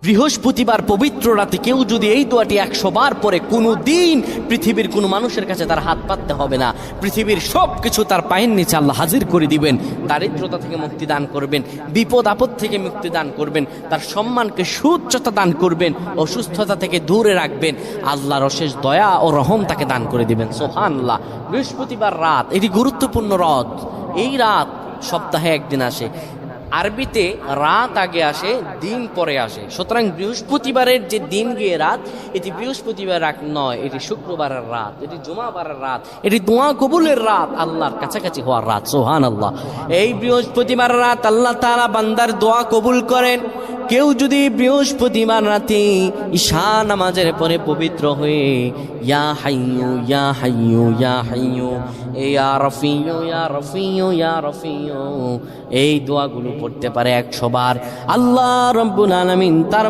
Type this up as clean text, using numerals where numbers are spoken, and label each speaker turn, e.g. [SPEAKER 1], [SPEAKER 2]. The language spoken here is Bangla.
[SPEAKER 1] বৃহস্পতিবার পবিত্র রাতে কেউ যদি এই দোয়াটি 100 বার পরে, কোনো দিন পৃথিবীর কোনো মানুষের কাছে তার হাত পাততে হবে না। পৃথিবীর সব কিছু তার পায়ের নিচে আল্লাহ হাজির করে দিবেন। দারিদ্রতা থেকে মুক্তি দান করবেন, বিপদ আপদ থেকে মুক্তি দান করবেন, তার সম্মানকে সুউচ্চতা দান করবেন, অসুস্থতা থেকে দূরে রাখবেন। আল্লাহর অশেষ দয়া ও রহম তাকে দান করে দিবেন। সুবহানাল্লাহ। বৃহস্পতিবার রাত এটি গুরুত্বপূর্ণ রাত। এই রাত সপ্তাহে একদিন আসে। আরবিতে রাত আগে আসে, দিন পরে আসে। সুতরাং বৃহস্পতিবারের যে দিন গিয়ে রাত, এটি বৃহস্পতিবার রাত নয়, এটি শুক্রবারের রাত, এটি জুমাবারের রাত, এটি দোয়া কবুলের রাত, আল্লাহর কাছাকাছি হওয়ার রাত। সুবহানাল্লাহ। এই বৃহস্পতিবার রাত আল্লাহ তাআলা বান্দার দোয়া কবুল করেন। কেউ যদি বৃহস্পতিবার রাতে ঈশা নামাজের পরে পবিত্র হয়ে ইয়া হাইয়ু ইয়া হাইয়ু ইয়া হাইয়ু ইয়া রফিয়ু ইয়া রফিয়ু ইয়া রফিয়ু এই দোয়াগুলো পড়তে পারে 100 বার, আল্লাহ রাব্বুল আলামিন তার